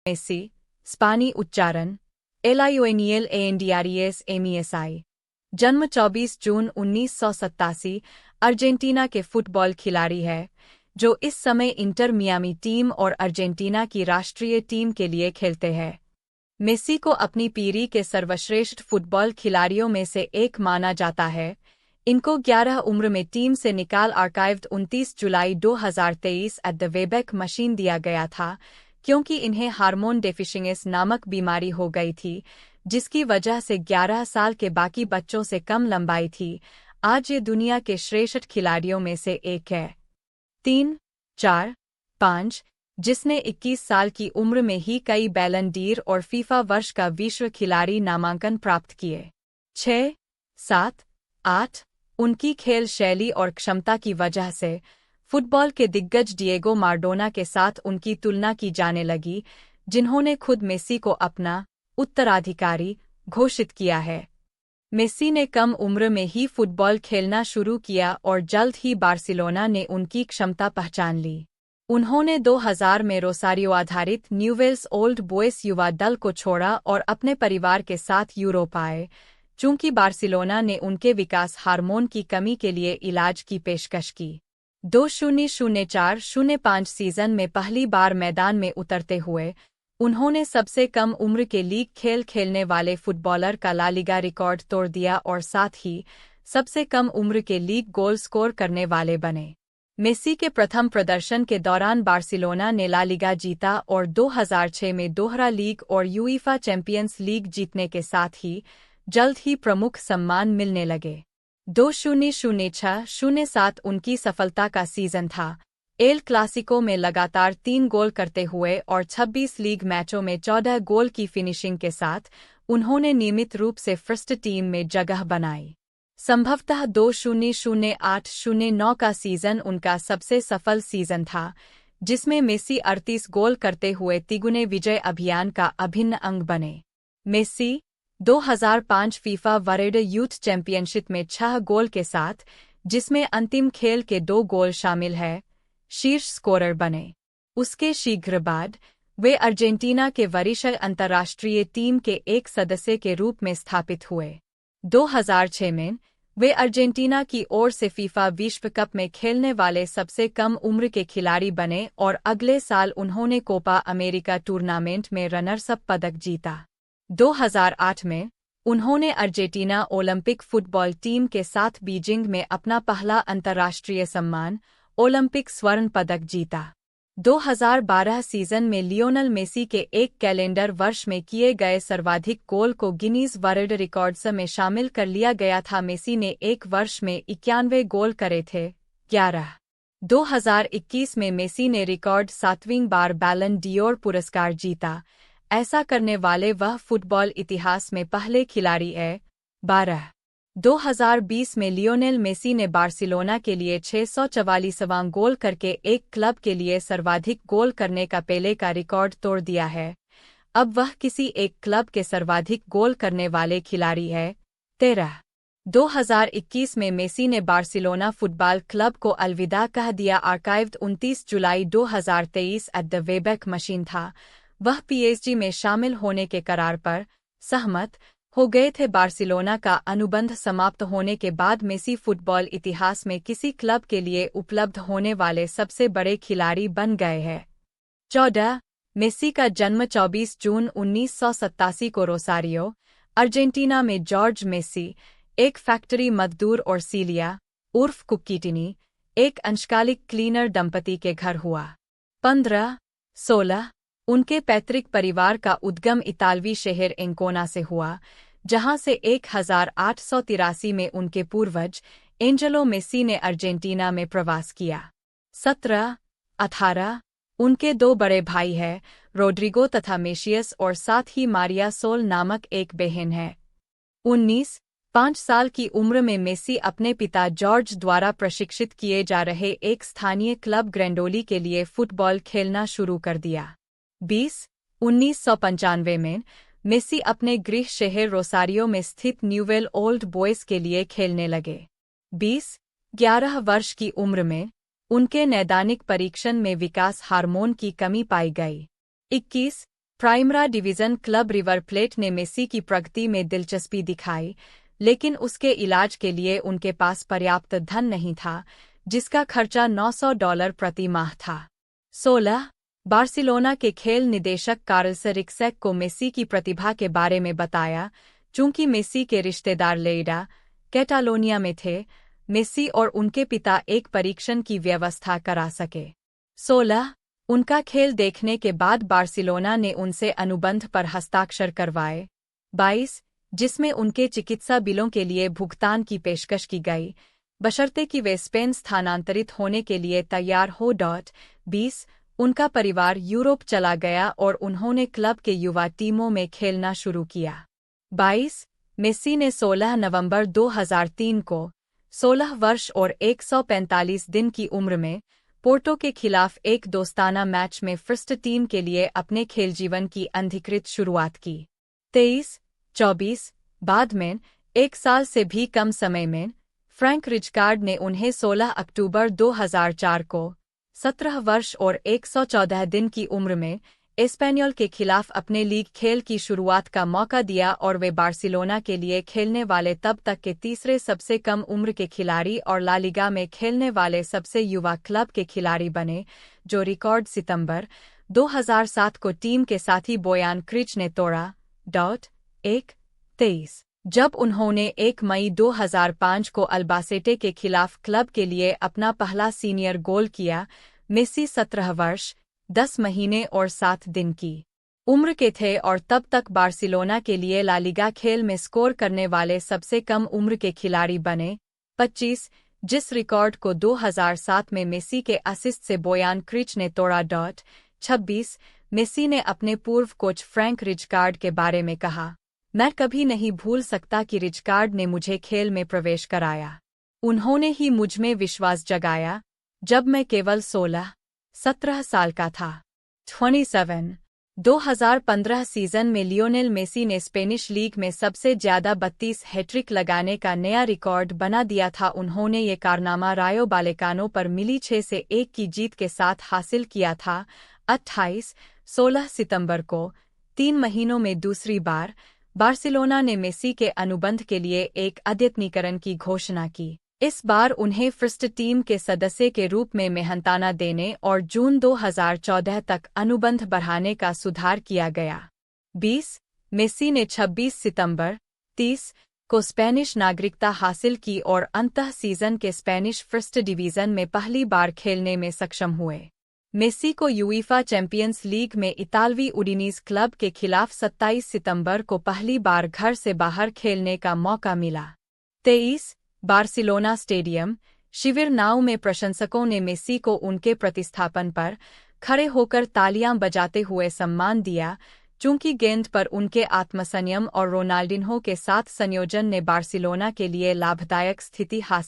Messi, स्पानी उच्चारण एलायोनियल एएनडीआरईएस एमईएसआई। जन्म 24 जून 1987, Argentina के फुटबॉल खिलाड़ी है जो इस समय इंटर मियामी टीम और अर्जेंटीना की राष्ट्रीय टीम के लिए खेलते हैं। मेसी को अपनी पीढ़ी के सर्वश्रेष्ठ फुटबॉल खिलाड़ियों में से एक माना जाता है। इनको 11 उम्र में टीम से निकाल archived 29 July 2023 at the Wayback machine दिया गया था, क्योंकि इन्हें हार्मोन डेफिशिएंसी नामक बीमारी हो गई थी, जिसकी वजह से 11 साल के बाकी बच्चों से कम लंबाई थी। आज ये दुनिया के श्रेष्ठ खिलाड़ियों में से एक है। 3, 4, 5, जिसने 21 साल की उम्र में ही कई बैलन डीर और फीफा वर्ष का विश्व खिलाड़ी नामांकन प्राप्त किए। 6, 7, 8, उनकी खेल शैली और क्षमता की वजह से फुटबॉल के दिग्गज डिएगो माराडोना के साथ उनकी तुलना की जाने लगी, जिन्होंने खुद मेसी को अपना उत्तराधिकारी घोषित किया है। मेसी ने कम उम्र में ही फुटबॉल खेलना शुरू किया और जल्द ही बार्सिलोना ने उनकी क्षमता पहचान ली। उन्होंने 2000 में रोसारियो आधारित न्यूवेल्स ओल्ड बॉयज युवा दल को छोड़ा और अपने परिवार के साथ यूरोप आए, चूंकि बार्सिलोना ने उनके विकास हार्मोन की कमी के लिए इलाज की पेशकश की। 2004-05 सीजन में पहली बार मैदान में उतरते हुए उन्होंने सबसे कम उम्र के लीग खेल खेलने वाले फुटबॉलर का ला लीगा रिकॉर्ड तोड़ दिया और साथ ही सबसे कम उम्र के लीग गोल स्कोर करने वाले बने। मेसी के प्रथम प्रदर्शन के दौरान बार्सिलोना ने ला लीगा जीता और 2006 में दोहरा लीग और यूईफा चैंपियंस लीग जीतने के साथ ही जल्द ही प्रमुख सम्मान मिलने लगे। 2006-07 उनकी सफलता का सीजन था। एल क्लासिको में लगातार 3 गोल करते हुए और 26 लीग मैचों में 14 गोल की फिनिशिंग के साथ उन्होंने नियमित रूप से फर्स्ट टीम में जगह बनाई। संभवतः 2008-09 का सीजन उनका सबसे सफल सीजन था, जिसमें मेसी 38 गोल करते हुए तिगुने विजय अभियान का अभिन्न अंग बने। Messi 2005 FIFA World Youth Championship में 6 गोल के साथ, जिसमें अंतिम खेल के 2 गोल शामिल हैं, शीर्ष स्कोरर बने। उसके शीघ्र बाद वे अर्जेंटीना के वरिष्ठ अंतर्राष्ट्रीय टीम के एक सदस्य के रूप में स्थापित हुए। 2006 में वे अर्जेंटीना की ओर से फीफा विश्व कप में खेलने वाले सबसे कम उम्र के खिलाड़ी बने और अगले साल उन्होंने कोपा अमेरिका टूर्नामेंट में रनर्स अप पदक जीता। 2008 में उन्होंने अर्जेंटीना ओलंपिक फुटबॉल टीम के साथ बीजिंग में अपना पहला अंतर्राष्ट्रीय सम्मान ओलंपिक स्वर्ण पदक जीता। 2012 सीजन में लियोनल मेसी के एक कैलेंडर वर्ष में किए गए सर्वाधिक गोल को गिनीज वर्ल्ड रिकॉर्ड्स में शामिल कर लिया गया था। मेसी ने एक वर्ष में 91 गोल करे थे। 2021 में मेसी ने रिकॉर्ड 7वीं बार बैलन डियोर पुरस्कार जीता। ऐसा करने वाले वह फुटबॉल इतिहास में पहले खिलाड़ी है। 2020 में लियोनेल मेसी ने बार्सिलोना के लिए 644वां गोल करके एक क्लब के लिए सर्वाधिक गोल करने का पेले का रिकॉर्ड तोड़ दिया है। अब वह किसी एक क्लब के सर्वाधिक गोल करने वाले खिलाड़ी है। 2021 में मेसी ने बार्सिलोना फुटबॉल क्लब को अलविदा कह दिया। Archived 29 July 2023 at the Wayback machine था। वह पीएसजी में शामिल होने के करार पर सहमत हो गए थे। बार्सिलोना का अनुबंध समाप्त होने के बाद मेसी फुटबॉल इतिहास में किसी क्लब के लिए उपलब्ध होने वाले सबसे बड़े खिलाड़ी बन गए हैं। 14 मेसी का जन्म 24 जून 1987 को रोसारियो, अर्जेंटीना में जॉर्ज मेसी, एक फैक्ट्री मजदूर और सीलिया उर्फ कुक्कीटिनी, एक अंशकालिक क्लीनर दंपति के घर हुआ। 15-16 उनके पैतृक परिवार का उद्गम इतालवी शहर एंकोना से हुआ, जहां से 1883 में उनके पूर्वज एंजेलो मेसी ने अर्जेंटीना में प्रवास किया। 17-18 उनके 2 बड़े भाई हैं, रोड्रिगो तथा मेशियस, और साथ ही मारिया सोल नामक एक बहन है। 19-5 साल की उम्र में मेसी अपने पिता जॉर्ज द्वारा प्रशिक्षित किए जा रहे एक स्थानीय क्लब ग्रैंडोली के लिए फुटबॉल खेलना शुरू कर दिया। 1995 में मेसी अपने गृह शहर रोसारियो में स्थित न्यूवेल ओल्ड बॉयज के लिए खेलने लगे। 11 वर्ष की उम्र में उनके नैदानिक परीक्षण में विकास हार्मोन की कमी पाई गई। 21 प्राइमरा डिवीजन क्लब रिवर प्लेट ने मेसी की प्रगति में दिलचस्पी दिखाई, लेकिन उसके इलाज के लिए उनके पास पर्याप्त धन नहीं था, जिसका खर्चा $900 प्रति माह था। 16 बार्सिलोना के खेल निदेशक कार्ल्स रिक्सेक को मेसी की प्रतिभा के बारे में बताया। चूंकि मेसी के रिश्तेदार लेइडा, कैटालोनिया में थे, मेसी और उनके पिता एक परीक्षण की व्यवस्था करा सके। 16 उनका खेल देखने के बाद बार्सिलोना ने उनसे अनुबंध पर हस्ताक्षर करवाए। 22 जिसमें उनके चिकित्सा बिलों के लिए भुगतान की पेशकश की गई, बशर्ते कि वे स्पेन स्थानांतरित होने के लिए तैयार हो। 20 उनका परिवार यूरोप चला गया और उन्होंने क्लब के युवा टीमों में खेलना शुरू किया। 22 मेसी ने 16 नवंबर 2003 को 16 वर्ष और 145 दिन की उम्र में पोर्टो के खिलाफ एक दोस्ताना मैच में फर्स्ट टीम के लिए अपने खेल जीवन की अनधिकृत शुरुआत की। 23-24 बाद में, एक साल से भी कम समय में, फ्रैंक रिजकार्ड ने उन्हें 16 अक्टूबर 2004 को 17 वर्ष और 114 दिन की उम्र में एस्पेनियोल के खिलाफ अपने लीग खेल की शुरुआत का मौका दिया और वे बार्सिलोना के लिए खेलने वाले तब तक के तीसरे सबसे कम उम्र के खिलाड़ी और ला लिगा में खेलने वाले सबसे युवा क्लब के खिलाड़ी बने, जो रिकॉर्ड सितंबर 2007 को टीम के साथी बोयान क्रिच ने तोड़ा। 23 जब उन्होंने 1 मई 2005 को अल्बासेटे के खिलाफ क्लब के लिए अपना पहला सीनियर गोल किया, मेसी 17 वर्ष 10 महीने और 7 दिन की उम्र के थे और तब तक बार्सिलोना के लिए ला लिगा खेल में स्कोर करने वाले सबसे कम उम्र के खिलाड़ी बने। 25 जिस रिकॉर्ड को 2007 में मेसी के असिस्ट से बोयान क्रिच ने तोड़ा। 26 मेसी ने अपने पूर्व कोच फ्रैंक रिजकार्ड के बारे में कहा, मैं कभी नहीं भूल सकता कि रिजकार्ड ने मुझे खेल में प्रवेश कराया। उन्होंने ही मुझ में विश्वास जगाया जब मैं केवल 16-17 साल का था। 27 2015 सीजन में लियोनेल मेसी ने स्पेनिश लीग में सबसे ज्यादा 32 हैट्रिक लगाने का नया रिकॉर्ड बना दिया था। उन्होंने ये कारनामा रायो बालेकानो पर मिली 6-1 की जीत के साथ हासिल किया था। 16 सितंबर को 3 महीनों में दूसरी बार बार्सिलोना ने मेसी के अनुबंध के लिए एक अद्यतनीकरण की घोषणा की। इस बार उन्हें फर्स्ट टीम के सदस्य के रूप में मेहनताना देने और जून 2014 तक अनुबंध बढ़ाने का सुधार किया गया। 20 मेसी ने 26 सितंबर 30 को स्पेनिश नागरिकता हासिल की और अंतः सीजन के स्पेनिश फर्स्ट डिवीजन में पहली बार खेलने में सक्षम हुए। मेसी को यूईफा चैंपियंस लीग में इतालवी उडिनीज क्लब के खिलाफ 27 सितंबर को पहली बार घर से बाहर खेलने का मौका मिला। 23 बार्सिलोना स्टेडियम शिविर नाउ में प्रशंसकों ने मेसी को उनके प्रतिस्थापन पर खड़े होकर तालियां बजाते हुए सम्मान दिया, चूंकि गेंद पर उनके आत्मसंयम और रोनाल्डिन्हो के साथ संयोजन ने बार्सिलोना के लिए लाभदायक स्थिति हासिल